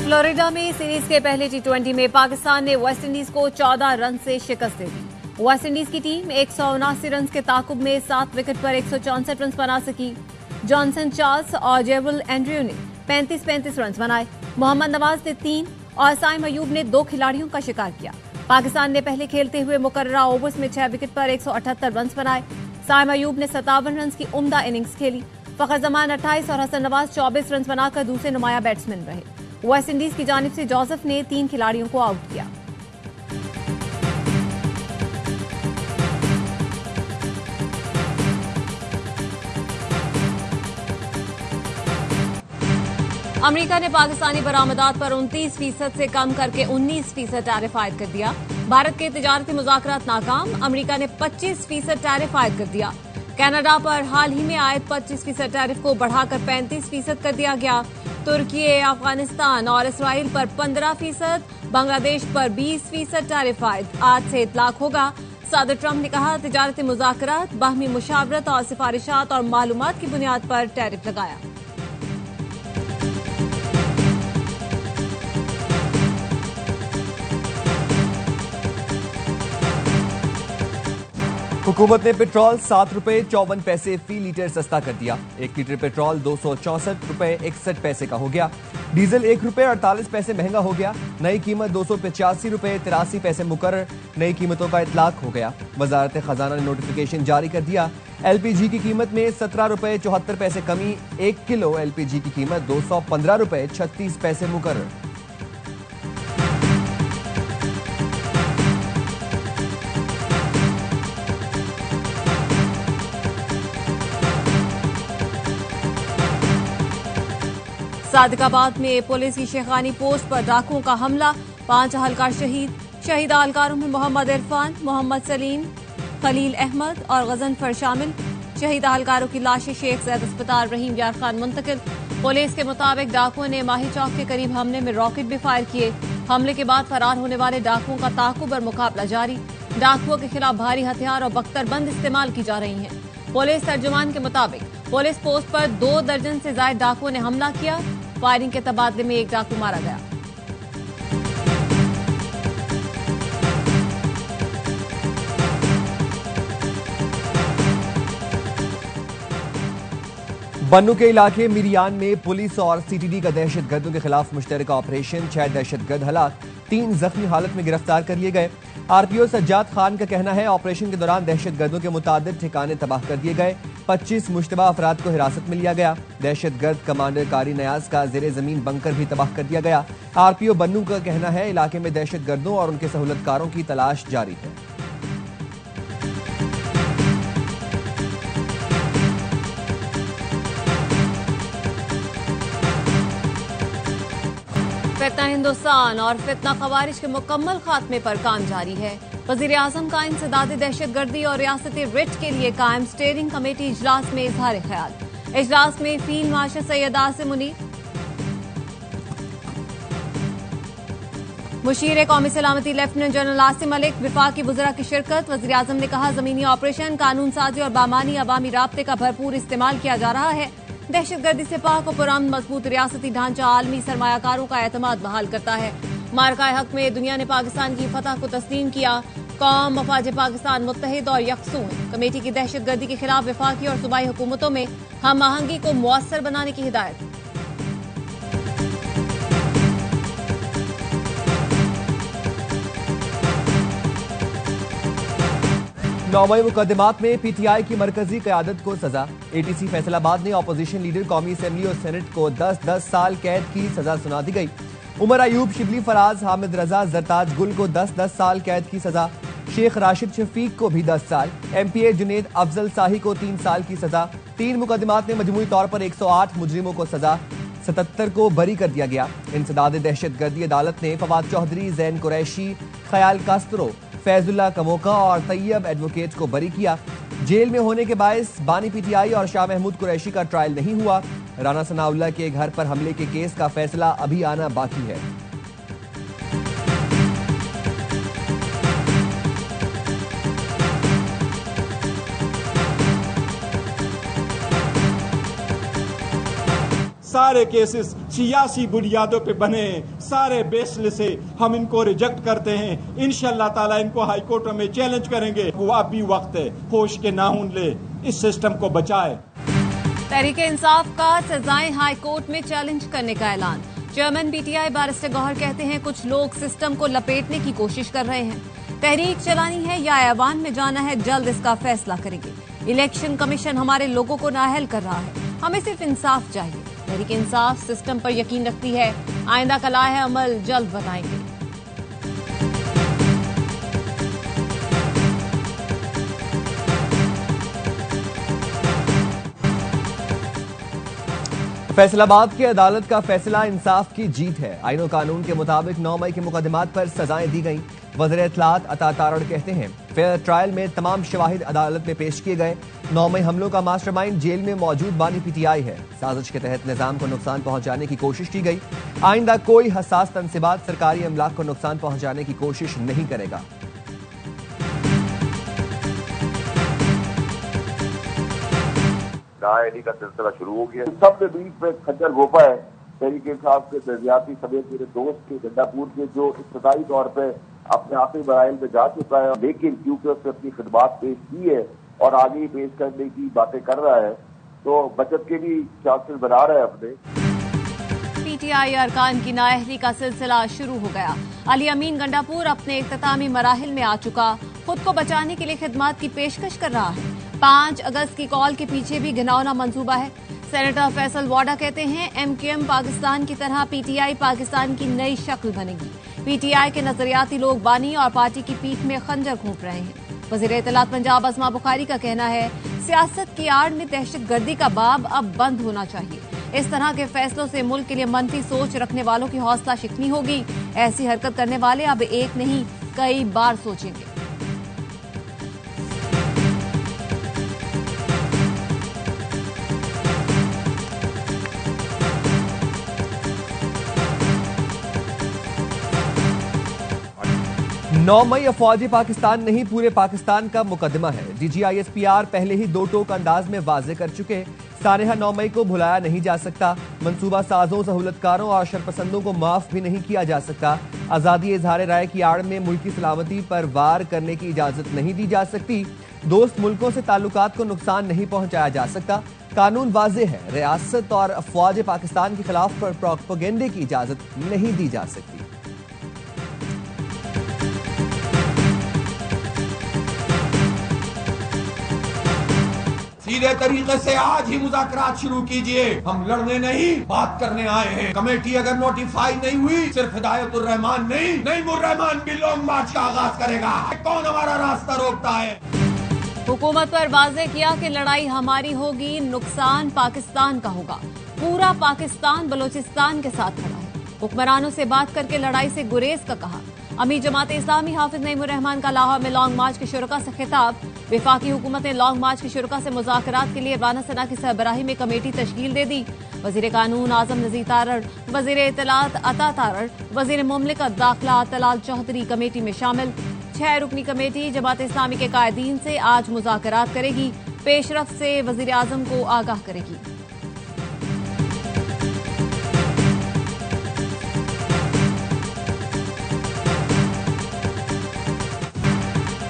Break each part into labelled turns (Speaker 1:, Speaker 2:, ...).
Speaker 1: Florida में series के पहले टी20 में पाकिस्तान ने वेस्टइंडीज को 14 रन से शिकस्त दे दी। वेस्टइंडीज की टीम 179 रन के ताकुब में 7 विकेट पर 164 रन बना सकी। जॉनसन चार्ल्स और जेवल एंड्रयू ने 35-35 रन बनाए। मोहम्मद नवाज ने 3 और साइम अयूब ने 2 खिलाड़ियों का शिकार किया। पाकिस्तान ने पहले खेलते हुए मुकर्ररा ओवर्स में 6 विकेट पर 178 रन बनाए। साइम अयूब ने 57 रन की उम्दा इनिंग्स खेली। फखर जमान 28 और हसन नवाज 24 रन बनाकर दूसरे नुमाया बैट्समैन रहे। वेस्टइंडीज की जानिब से जोसेफ ने 3 खिलाड़ियों को आउट किया। अमेरिका ने पाकिस्तानी बरामदात पर 29% से कम करके 19% टैरिफ आयद कर दिया। भारत के तिजारती मुज़ाकरात नाकाम, अमेरिका ने 25% टैरिफ आयद कर दिया। कनाडा पर हाल ही में आयद 25% टैरिफ को बढ़ाकर 35% कर दिया गया। तुर्की, अफगानिस्तान और इसराइल पर 15%, बांग्लादेश पर 20% टैरिफ आयद आज से इतलाक होगा। सदर ट्रंप ने कहा, तिजारती मुज़ाकरात, बाहमी मुशावरत और सिफारिशात और मालूमात की बुनियाद पर टैरिफ लगाया।
Speaker 2: हुकूमत ने पेट्रोल 7 रुपए 54 पैसे फी लीटर सस्ता कर दिया। 1 लीटर पेट्रोल 264 रुपए 61 पैसे का हो गया। डीजल 1 रुपए 48 पैसे महंगा हो गया। नई कीमत 285 रुपए 83 पैसे मुकर्रर। नई कीमतों का इतलाक हो गया। वजारत खजाना ने नोटिफिकेशन जारी कर दिया। एलपीजी की कीमत में 17 रुपए 74 पैसे कमी। 1 किलो एलपीजी की कीमत 215 रुपए 36 पैसे मुकर्रर।
Speaker 1: सादिकाबाद में पुलिस की शेखानी पोस्ट पर डाकुओं का हमला, 5 अहलकार शहीद। शहीद अहलकारों में मोहम्मद इरफान, मोहम्मद सलीम, खलील अहमद और गजनफर शामिल। शहीद अहलकारों की लाशें शेख जैद अस्पताल रहीम यार खान मुंतकिल। पुलिस के मुताबिक डाकुओं ने माही चौक के करीब हमले में रॉकेट भी फायर किए। हमले के बाद फरार होने वाले डाकुओं का ताकुब और मुकाबला जारी। डाकुओं के खिलाफ भारी हथियार और बख्तरबंद इस्तेमाल की जा रही हैं। पुलिस तर्जुमान के मुताबिक पुलिस पोस्ट पर 2 दर्जन से ज्यादा डाकुओं ने हमला किया। फायरिंग के तबादले में 1 डाकू मारा गया।
Speaker 2: बन्नू के इलाके मिरियान में पुलिस और सीटीडी का दहशतगर्दों के खिलाफ मुश्तरका ऑपरेशन। 6 दहशतगर्द हलाक, 3 जख्मी हालत में गिरफ्तार कर लिए गए। आरपीओ सज्जाद खान का कहना है, ऑपरेशन के दौरान दहशतगर्दों के मुतादिद ठिकाने तबाह कर दिए गए। 25 मुश्तबा अफराद को हिरासत में लिया गया। दहशतगर्द कमांडर कारी नयाज का जेरे जमीन बंकर भी तबाह कर दिया गया। आरपीओ बन्नू का कहना है, इलाके में दहशतगर्दों और उनके सहूलतकारों की तलाश जारी है।
Speaker 1: फितना हिंदुस्तान और फितना खवारिज के मुकम्मल खात्मे पर काम जारी है। वजीर आजम का इंसदाद दहशतगर्दी और रियासती रिट के लिए कायम स्टीयरिंग कमेटी इजलास में इजहार ख्याल। इजलास में फील्ड मार्शल सैयद आसिम मुनीर, मुशीर कौमी सलामती लेफ्टिनेंट जनरल आसिम मलिक, विफाकी वज़रा की शिरकत। वजीर आजम ने कहा, जमीनी ऑपरेशन, कानून साजी और बामानी अवामी राब्ते का भरपूर इस्तेमाल किया जा रहा है। दहशतगर्दी से पाक और पुरान मजबूत रियासती ढांचा आलमी सरमायाकारों का एतमाद बहाल करता है। मार्का हक में दुनिया ने पाकिस्तान की फतह को तस्लीम किया। कौम मफाज पाकिस्तान मुत्तहिद और यकसू है। कमेटी की दहशतगर्दी के खिलाफ वफाकी और सूबाई हुकूमतों में हम आहंगी को मुअस्सर बनाने की हिदायत।
Speaker 2: नौवें मुकदमात में पीटीआई की मरकजी क़यादत को सजा। एटीसी फैसलाबाद ने अपोजिशन लीडर कौमी असेंबली और सेनेट को 10-10 साल कैद की सजा सुना दी गई। उमर अयूब, शिबली फराज, हामिद रजा, जरताज गुल को 10-10 साल कैद की सजा। शेख राशिद शफीक को भी 10 साल। एमपीए जुनेद अफजल शाही को 3 साल की सजा। 3 मुकदमात में मजमूई तौर पर 108 मुजरिमों को सजा, 77 को बरी कर दिया गया। इंसदाद दहशतगर्दी अदालत ने फवाद चौधरी, जैन कुरैशी, खयाल कास्त्रो, फैजुल्ला कमोका और तैयब एडवोकेट को बरी किया। जेल में होने के बायस बानी पीटीआई और शाह महमूद कुरैशी का ट्रायल नहीं हुआ। राना सनाउल्लाह के घर पर हमले के केस का फैसला अभी आना बाकी है।
Speaker 3: सारे केसेस सियासी बुनियादों पे बने हैं, सारे बेसलेस से हम इनको रिजेक्ट करते हैं। इंशाअल्लाह ताला इनको हाई कोर्ट में चैलेंज करेंगे। वो अब भी वक्त है, होश के नाखून ले, इस सिस्टम को बचाए।
Speaker 1: तहरीके इंसाफ का सजाएं हाई कोर्ट में चैलेंज करने का ऐलान। चेयरमैन पीटीआई बैरिस्टर गौहर कहते हैं कुछ लोग सिस्टम को लपेटने की कोशिश कर रहे हैं। तहरीक चलानी है या ऐवान में जाना है, जल्द इसका फैसला करेंगे। इलेक्शन कमीशन हमारे लोगों को नाअहल कर रहा है, हमें सिर्फ इंसाफ चाहिए। तहरीक इंसाफ सिस्टम पर यकीन रखती है, आइंदा का लाए अमल जल्द बताएंगे।
Speaker 2: फैसलाबाद की अदालत का फैसला इंसाफ की जीत है। आईन और कानून के मुताबिक 9 मई के मुकदमात पर सजाएं दी गईं। वज़ीर इत्तलात अता तारड़ कहते हैं फेयर ट्रायल में तमाम शवाहिद अदालत में पेश किए गए। 9 मई हमलों का मास्टरमाइंड जेल में मौजूद बानी पीटीआई है। साजिश के तहत निजाम को नुकसान पहुंचाने की कोशिश की गई। आइंदा कोई हसास तनसीबात सरकारी अमलाक को नुकसान पहुंचाने की कोशिश नहीं करेगा।
Speaker 4: नाअहली का सिलसिला शुरू हो गया। सब के बीच में खच्चर गोपा है। तहरीक इंसाफ के दरियाती समेत मेरे दोस्त के गंडापुर के जो इब्तदाई तौर पे अपने आखिरी मराइल में जा चुका है, लेकिन क्योंकि उसने अपनी खिदमात पेश की है और आगे ही पेश करने की बातें कर रहा है, तो बचत के भी चांसेस बना रहा है अपने।
Speaker 1: पीटीआई अरकान की नाअहली का सिलसिला शुरू हो गया। अली अमीन गंडापुर अपने इख्तितामी मराहिल में आ चुका, खुद को बचाने के लिए खिदमात की पेशकश कर रहा है। 5 अगस्त की कॉल के पीछे भी घिनौना मंसूबा है। सेनेटर फैसल वाडा कहते हैं एमक्यूएम पाकिस्तान की तरह पीटीआई पाकिस्तान की नई शक्ल बनेगी। पीटीआई के नजरियाती लोग बानी और पार्टी की पीठ में खंजर घोंप रहे हैं। वज़ीर इत्तलात पंजाब अस्मा बुखारी का कहना है सियासत की आड़ में दहशतगर्दी का बाब अब बंद होना चाहिए। इस तरह के फैसलों से मुल्क के लिए मनफी सोच रखने वालों की हौसला शिकनी होगी। ऐसी हरकत करने वाले अब एक नहीं कई बार सोचेंगे।
Speaker 2: नौ मई अफवाजी पाकिस्तान नहीं पूरे पाकिस्तान का मुकदमा है। DGISPR पहले ही 2 टोक अंदाज में वाजे कर चुके। सानेहा 9 मई को भुलाया नहीं जा सकता। मंसूबा साजों, सहूलतकारों और शरपसंदों को माफ भी नहीं किया जा सकता। आजादी इजहार राय की आड़ में मुल्की सलामती पर वार करने की इजाजत नहीं दी जा सकती। दोस्त मुल्कों से ताल्लुकात को नुकसान नहीं पहुंचाया जा सकता। कानून वाजे है, रियासत और अफवाज पाकिस्तान के खिलाफ प्रोपेगेंडे की इजाजत नहीं दी जा सकती।
Speaker 3: सीधे तरीके से आज ही मुज़ाकरात शुरू कीजिए। हम लड़ने नहीं बात करने आए हैं। कमेटी अगर नोटिफाई नहीं हुई, सिर्फ हिदायतुर रहमान नहीं, नईमुर रहमान भी लॉन्ग मार्च का आगाज करेगा। कौन हमारा रास्ता रोकता है?
Speaker 1: हुकूमत पर वाज़े किया कि लड़ाई हमारी होगी, नुकसान पाकिस्तान का होगा। पूरा पाकिस्तान बलोचिस्तान के साथ खड़ा है। हुक्मरानों से बात करके लड़ाई से गुरेज का कहा। अमीर जमात इस्लामी हाफिज नईमुर रहमान का लाहौर में लॉन्ग मार्च के शुरका से खिताब। वफाकी हुकूमत ने लॉन्ग मार्च के शुरका से मुज़ाकरात के लिए राना सना की सरबराही में कमेटी तश्कील दे दी। वजीर कानून आजम नज़ीर तारड़, वजीर इत्तलात अता तारड़, वजीर मुमलिकत दाखिला तलाल चौधरी कमेटी में शामिल। 6 रुकनी कमेटी जमात इस्लामी के कायदीन से आज मुज़ाकरात करेगी। पेशरफ से वजीर आजम को आगाह करेगी।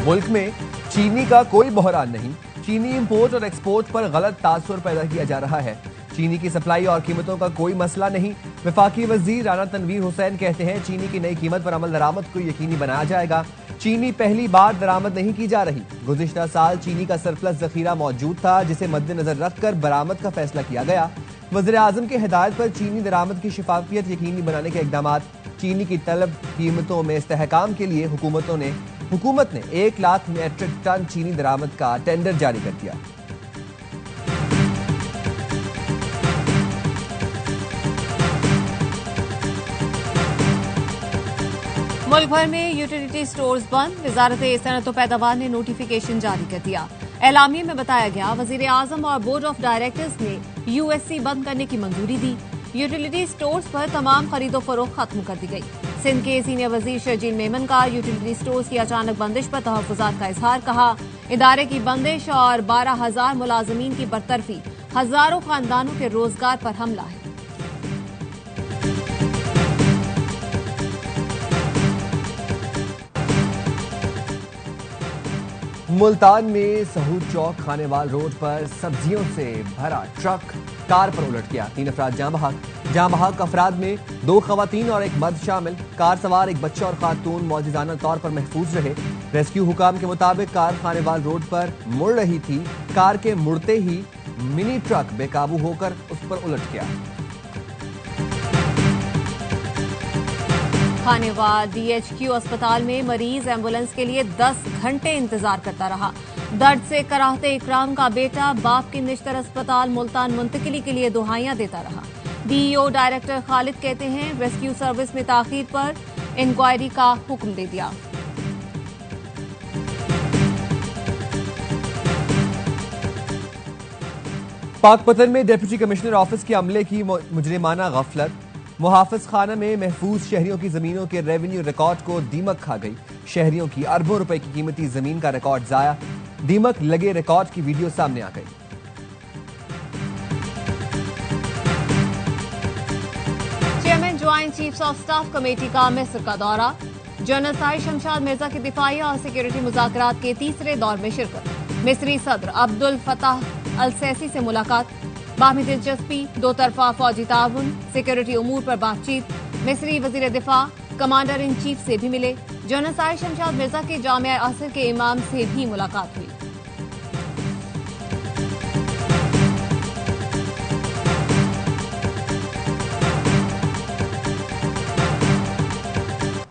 Speaker 2: मुल्क में चीनी का कोई बहरान नहीं। चीनी इंपोर्ट और एक्सपोर्ट पर गलत तासुर पैदा किया जा रहा है। चीनी की सप्लाई और कीमतों का कोई मसला नहीं। वफाकी वजीर राना तनवीर हुसैन कहते हैं चीनी की नई कीमत पर अमल दरामद को यकीनी बनाया जाएगा। चीनी पहली बार दरामद नहीं की जा रही। गुज़िश्ता साल चीनी का सरप्लस जखीरा मौजूद था, जिसे मद्देनजर रखकर बरामद का फैसला किया गया। वज़ीर आज़म की हिदायत पर चीनी दरामद की शफाफियत यकीनी बनाने के इक़दाम। चीनी की तलब कीमतों में इस्तेहकाम के लिए हुकूमत ने 1 लाख मीट्रिक टन चीनी दरामद का टेंडर जारी कर दिया।
Speaker 1: मुल्क भर में यूटिलिटी स्टोर्स बंद। वजारत सनअत व पैदावार ने नोटिफिकेशन जारी कर दिया। एलामिये में बताया गया वजीर आजम और बोर्ड ऑफ डायरेक्टर्स ने यूएससी बंद करने की मंजूरी दी। यूटिलिटी स्टोर्स पर तमाम खरीदो फरोख्त खत्म कर दी गई। सिंध के सीनियर वजीर शर्जील मेमन का यूटिलिटी स्टोर्स की अचानक बंदिश पर तहफ़्फ़ुज़ात का इजहार। कहा इदारे की बंदिश और 12,000 मुलाजमीन की बरतरफी हजारों खानदानों के रोजगार पर हमला है।
Speaker 2: मुल्तान में सहूद चौक खानेवाल रोड पर सब्जियों से भरा ट्रक कार पर उलट गया। 3 अफराद जाँ बहक अफराद में 2 खवातीन और 1 मर्द शामिल। कार सवार एक बच्चा और खातून मौजूदाना तौर पर महफूज रहे। रेस्क्यू हुकाम के मुताबिक कार खानेवाल रोड पर मुड़ रही थी। कार के मुड़ते ही मिनी ट्रक बेकाबू होकर उस पर उलट गया।
Speaker 1: खानेवाल DHQ अस्पताल में मरीज एम्बुलेंस के लिए 10 घंटे इंतजार करता रहा। दर्द से कराहते इकराम का बेटा बाप की निश्तर अस्पताल मुल्तान मुंतकिली के लिए दुहाइयां देता रहा। DEO डायरेक्टर खालिद कहते हैं रेस्क्यू सर्विस में ताखीर पर इंक्वायरी का हुक्म दे दिया।
Speaker 2: पाकपतन में डिप्टी कमिश्नर ऑफिस के अमले की मुजरिमाना गफलत। मुहाफिज खाना में महफूज शहरियों की जमीनों के रेवेन्यू रिकॉर्ड को दीमक खा गई। शहरियों की अरबों रुपए की कीमती जमीन का रिकॉर्ड जाया। दीमक लगे रिकॉर्ड की वीडियो सामने आ गई।
Speaker 1: Chairman joint chiefs of staff committee का मिस्र का दौरा। जनरल साहिर शमशाद मिर्जा की दिफाई और सिक्योरिटी मुज़ाकरात के तीसरे दौर में शिरकत। मिस्री सदर अब्दुल फताह अल सैसी से मुलाकात। बाहमी दिलचस्पी, 2 तरफा फौजी ताउन, सिक्योरिटी उमूर पर बातचीत। मिस्री वजीर दिफा कमांडर इन चीफ से भी मिले। जनरल साहिर शमशाद मिर्जा के जामिया असर के इमाम से भी मुलाकात हुई।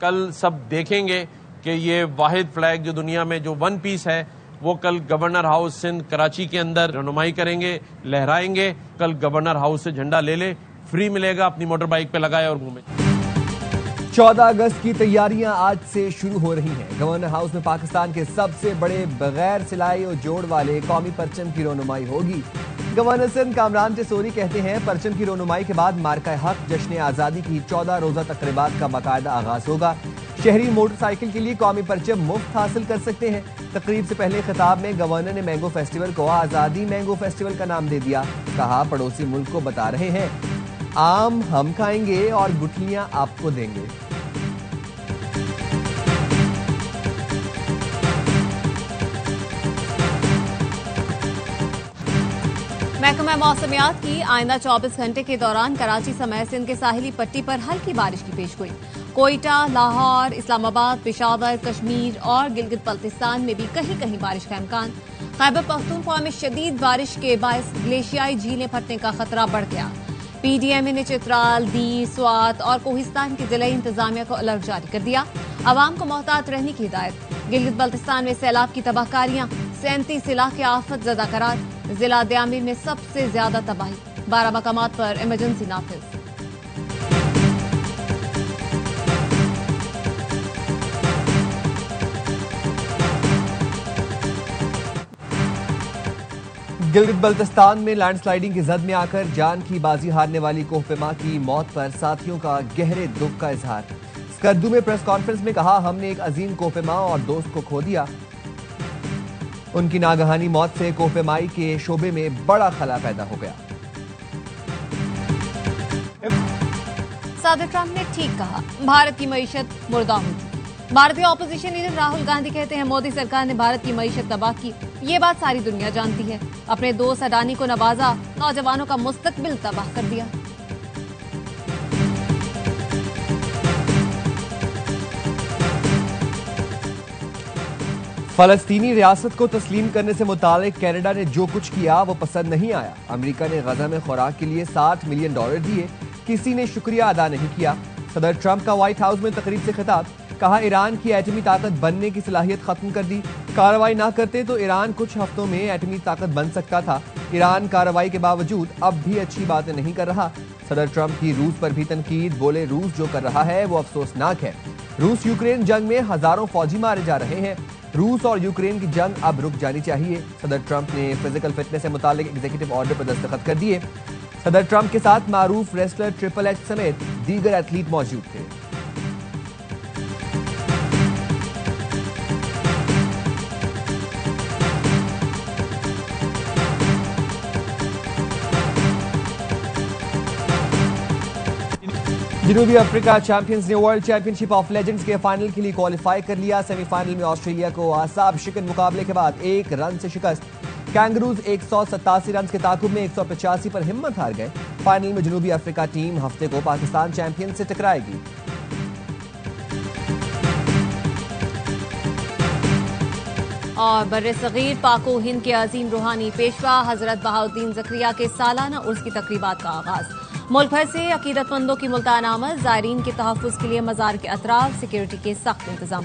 Speaker 5: कल सब देखेंगे कि ये वाहिद फ्लैग जो दुनिया में जो वन पीस है वो कल गवर्नर हाउस सिंध कराची के अंदर रहनुमाई करेंगे, लहराएंगे। कल गवर्नर हाउस से झंडा ले ले, फ्री मिलेगा, अपनी मोटर बाइक पे लगाए और घूमे।
Speaker 2: 14 अगस्त की तैयारियां आज से शुरू हो रही हैं। गवर्नर हाउस में पाकिस्तान के सबसे बड़े बगैर सिलाई और जोड़ वाले कौमी परचम की रोनुमाई होगी। गवर्नर सिंध कामरान टेसोरी कहते हैं परचम की रोनुमाई के बाद मार्का हक जश्न आजादी की 14 रोजा तकरीबात का बाकायदा आगाज होगा। शहरी मोटरसाइकिल के लिए कौमी परचम मुफ्त हासिल कर सकते हैं। तकरीब से पहले खिताब में गवर्नर ने मैंगो फेस्टिवल को आजादी मैंगो फेस्टिवल का नाम दे दिया। कहा पड़ोसी मुल्क को बता रहे हैं आम हम खाएंगे और गुठलियां आपको देंगे।
Speaker 1: महकमा मौसमियात की आइंदा 24 घंटे के दौरान कराची समेत सिंध के साहिली पट्टी पर हल्की बारिश की पेशगोई। कोयटा, लाहौर, इस्लामाबाद, पेशावर, कश्मीर और गिलगित बल्तिस्तान में भी कहीं कहीं बारिश का इम्कान। खैबर पख्तूनख्वा में शदीद बारिश के बायस ग्लेशियाई झीलें फटने का खतरा बढ़ गया। PDMA ने चित्राल, दीर, स्वात और कोहिस्तान की जिला इंतजामिया को अलर्ट जारी कर दिया। आवाम को मोहतात रहने की हिदायत। गिलगित बल्तिस्तान में सैलाब की तबाहकारियां, 37 इलाके आफत ज़दा करार। जिला द्यामी में सबसे ज्यादा तबाही, 12 मकामात पर इमरजेंसी नाफिज।
Speaker 2: गिलगित बल्तिस्तान में लैंडस्लाइडिंग की जद में आकर जान की बाजी हारने वाली कोहपेमा की मौत पर साथियों का गहरे दुख का इजहार। स्कर्दू में प्रेस कॉन्फ्रेंस में कहा हमने एक अजीम कोहपेमा और दोस्त को खो दिया। उनकी नागहानी मौत से कोहपेमाई के शोबे में बड़ा खला पैदा हो गया।
Speaker 1: सदर ट्रंप ने ठीक कहा, भारत की मईशत मुर्दा हो चुकी। भारतीय ऑपोजिशन लीडर राहुल गांधी कहते हैं मोदी सरकार ने भारत की मईशत तबाह की। ये बात सारी दुनिया जानती है। अपने दोस्त अडानी को नवाजा, नौजवानों का मुस्तकबिल तबाह कर दिया।
Speaker 2: फलस्तीनी रियासत को तस्लीम करने से मुतालिक कनाडा ने जो कुछ किया वो पसंद नहीं आया। अमेरिका ने गजा में खुराक के लिए $60 मिलियन दिए, किसी ने शुक्रिया अदा नहीं किया। सदर ट्रंप का व्हाइट हाउस में तकरीब से खिताब, कहा ईरान की एटमी ताकत बनने की सलाहियत खत्म कर दी। कार्रवाई ना करते तो ईरान कुछ हफ्तों में एटमी ताकत बन सकता था। ईरान कार्रवाई के बावजूद अब भी अच्छी बातें नहीं कर रहा। सदर ट्रंप की रूस पर भी तनकीद, बोले रूस जो कर रहा है वो अफसोसनाक है। रूस यूक्रेन जंग में हजारों फौजी मारे जा रहे हैं। रूस और यूक्रेन की जंग अब रुक जानी चाहिए। सदर ट्रंप ने फिजिकल फिटनेस से मुतालिक एग्जीक्यूटिव ऑर्डर पर दस्तखत कर दिए। सदर ट्रंप के साथ मारूफ रेसलर ट्रिपल एच समेत दीगर एथलीट मौजूद थे। जनूबी अफ्रीका चैंपियंस ने वर्ल्ड चैंपियनशिप ऑफ लेजेंड्स के फाइनल के लिए क्वालिफाई कर लिया। सेमीफाइनल में ऑस्ट्रेलिया को आसाब शिकन मुकाबले के बाद 1 रन से शिकस्त। कैंगरूज 187 रन के ताकुब में 185 पर हिम्मत हार गए। फाइनल में जनूबी अफ्रीका टीम हफ्ते को पाकिस्तान चैंपियन से टकराएगी।
Speaker 1: और बर्रे-सगीर पाको हिंद के अजीम रूहानी पेशवा हजरत बहाउद्दीन ज़करिया के सालाना उर्स की तकरीबात का आगाज। मुल्क भर से अकीदतमंदों की मुल्तान आमद। ज़ायरीन के तहफ़्फ़ुज़ के लिए मज़ार के अतराफ सिक्योरिटी के सख्त इंतजाम।